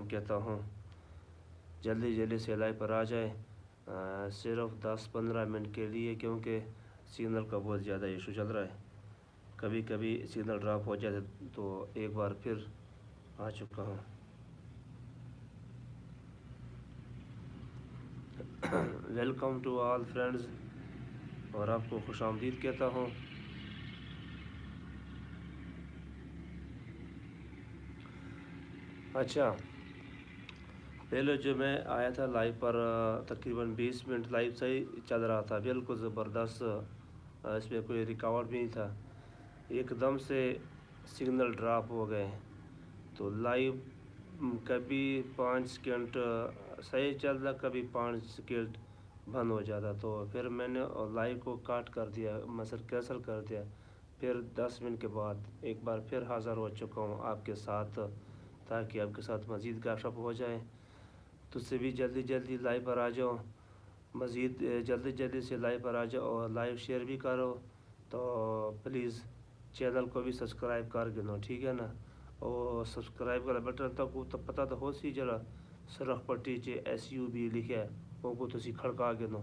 کہتا ہوں جلدی جلدی سے لائیو پر آ جائیں، صرف 10-15 منٹ کے لیے، کیونکہ سگنل کا بہت زیادہ ایشو چل رہا ہے، کبھی کبھی سگنل ڈراپ ہو جاتے، تو ایک بار پھر آ چکا ہوں۔ ویلکم ٹو آل فرینڈز، اور آپ کو خوش آمدید کہتا ہوں۔ اچھا، پہلے جو میں آیا تھا لائیو پر تقریباً 20 منٹ لائیو صحیح چل رہا تھا، بالکل زبردست، اس میں کوئی ریکارڈ بھی نہیں تھا، ایک دم سے سگنل ڈراپ ہو گئے، تو لائیو کبھی 5 سیکنڈ صحیح چل رہا، کبھی 5 سیکنڈ بند ہو جاتا، تو پھر میں نے لائیو کو کاٹ کر دیا، مثلا کینسل کر دیا، پھر 10 منٹ کے بعد ایک بار پھر حاضر ہو چکا ہوں آپ کے ساتھ، تاکہ آپ کے ساتھ مزید گپ شپ ہو جائے۔ تو سے بھی جلدی جلدی لائیو پر آ جاؤ، مزید جلدی جلدی سے لائیو پر آ جاؤ، اور لائیو شیئر بھی کرو، تو پلیز چینل کو بھی سبسکرائب کر گنو، ٹھیک ہے نا، اور سبسکرائب کا بٹن تک تو پتہ تو ہو سی جرا سرخ پٹی چ SUB لکھا ہے، وہ کو تسی کھڑکا گنو،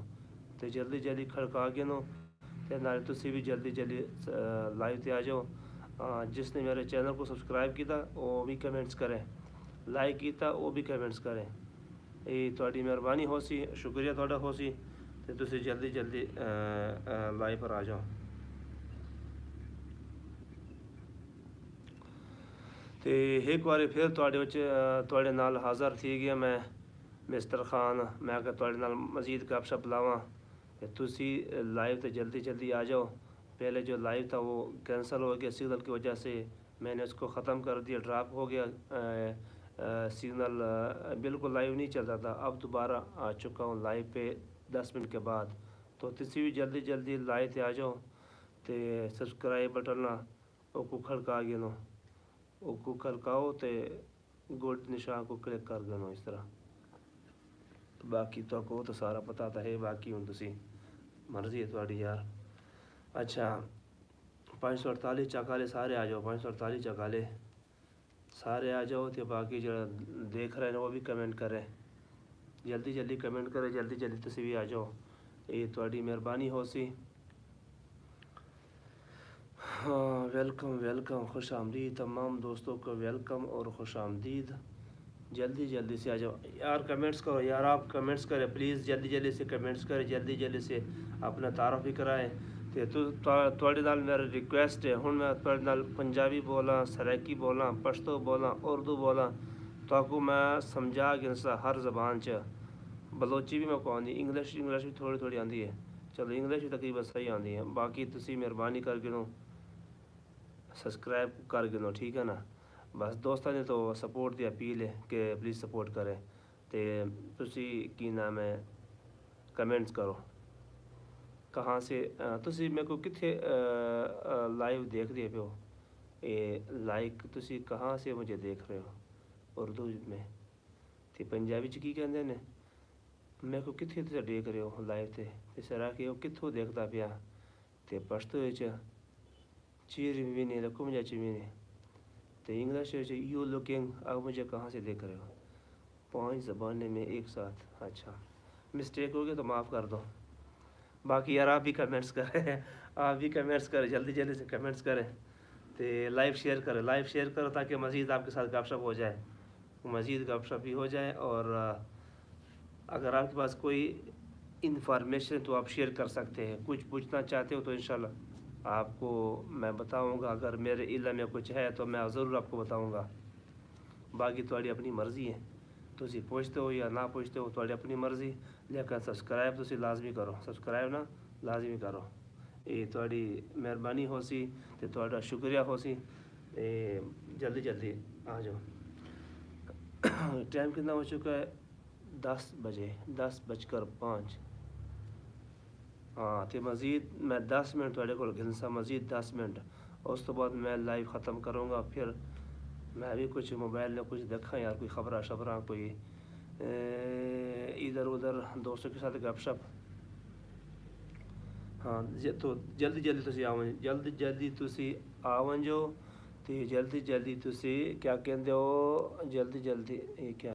تو جلدی جلدی کھڑکا گنو، تے نال تسی بھی جلدی جلدی لائیو تے آ جاؤ۔ جس نے میرے چینل کو سبسکرائب کیتا وہ بھی کمنٹس کریں، لائک کیتا وہ بھی کمنٹس کریں، یہ تھوڑی مہربانی ہو سی، شکریہ تھوڑا ہو سی، تے تسی جلدی جلدی لائیو پر آ جاؤ۔ تے ایک بار پھر تھوڑے نال حاضر تھی گیا میں مسٹر خان، میں کہ تھوڑے نال مزید گپ شپ لاواں، کہ تسی لائیو تے جلدی جلدی آ جاؤ۔ پہلے جو لائیو تھا وہ کینسل ہو گیا سگنل کی وجہ سے، میں نے اس کو ختم کر دیا، ڈراپ ہو گیا سگنل، بالکل لائیو نہیں چلتا تھا، اب دوبارہ آ چکا ہوں لائیو پہ 10 منٹ کے بعد، تو تسی بھی جلدی جلدی لائیو تے آ جاؤ، تے سبسکرائب بٹن نا او کو کھڑکا گنو، او کو کھڑکاؤ تے گڈ نشان کو کلک کر دینو، اس طرح باقی تو کو تو سارا پتہ تھا ہے، باقی ہوں تسی مرضی ہے تھوڑی یار۔ اچھا، 548 چکالے سارے آ جاؤ، 548 چکالے سارے آ جاؤ، تے باقی جو دیکھ رہے ہیں وہ بھی کمنٹ کریں، جلدی جلدی کمنٹ کریں، جلدی جلدی تسی بھی آ جاؤ، یہ تھوڑی مہربانی ہو سی۔ ہاں، ویلکم ویلکم، خوش آمدید تمام دوستوں کو، ویلکم اور خوش آمدید، جلدی جلدی سے آ جاؤ یار، کمنٹس کرو یار، آپ کمنٹس کریں پلیز، جلدی جلدی سے کمنٹس کریں، جلدی جلدی سے اپنا تعارف بھی کرائیں، تے تھوڑے نال میرا ریکویسٹ ہے، ہن میں تھوڑے نال پنجابی بولاں، سرائکی بولاں، پشتو بولاں، اردو بولاں، تاکو میں سمجھا گنسا ہر زبان چ، بلوچی بھی میں کو آندی، انگلش بھی تھوڑی تھوڑی آندی ہے، چلو انگلش بھی تقریباً صحیح آندی ہے، باقی تسی مہربانی کر گنو سبسکرائب کر گنو، ٹھیک ہے نا، بس دوستاں نے تو سپورٹ دی اپیل ہے کہ پلیز سپورٹ کریں، تے تسی کی نام ہے کمنٹس کرو، کہاں سے تسی میرے کو کتنے لائیو دیکھ رہے پہ ہو، لائک تسی کہاں سے مجھے دیکھ رہے ہو اردو میں، تے پنجابی چ کی کہندے نے، میرے کو کتنے تے دیکھ رہے ہو لائیو تے سرا کہ وہ کتھوں دیکھتا پیا، تے پشتو چیر بھی نہیں رکھو مجھے بھی نہیں، تے انگلش یو لوکنگ، اب مجھے کہاں سے دیکھ رہے ہو، 5 زبانیں میں ایک ساتھ، اچھا مسٹیک ہو گیا تو معاف کر دو، باقی یار آپ بھی کمنٹس کریں، آپ بھی کمنٹس کریں، جلدی جلدی سے کمنٹس کریں، تے لائیو شیئر کریں، لائیو شیئر کرو تاکہ مزید آپ کے ساتھ گپ شپ ہو جائے، مزید گپ شپ بھی ہو جائے، اور اگر آپ کے پاس کوئی انفارمیشن تو آپ شیئر کر سکتے ہیں، کچھ پوچھنا چاہتے ہو تو انشاءاللہ آپ کو میں بتاؤں گا، اگر میرے علم میں کچھ ہے تو میں ضرور آپ کو بتاؤں گا، باقی تھوڑی اپنی مرضی ہے، تسی پوچھتے ہو یا نہ پوچھتے ہو تھوڑی اپنی مرضی، لیکن سبسکرائب تسی لازمی کرو، سبسکرائب نا لازمی کرو، یہ تھوڑی مہربانی ہو سی، تے تھوڑا شکریہ ہو سی، جلدی جلدی آ جاؤ۔ ٹائم کتنا ہو چکا ہے؟ 10 بجے، 10:05، ہاں تے مزید میں 10 منٹ تھوڑے کو گھنسا، مزید 10 منٹ، اس تو بعد میں لائیو ختم کروں گا، پھر میں بھی کچھ موبائل میں کچھ دیکھا یار، کوئی خبراں شبراں، کوئی ادھر ادھر دوستوں کے ساتھ گپ شپ، ہاں تو جلدی جلدی تسی آون، جلدی جلدی تسی آون جو، تے جلدی جلدی تسی کیا کہندے ہو، جلدی جلدی یہ کیا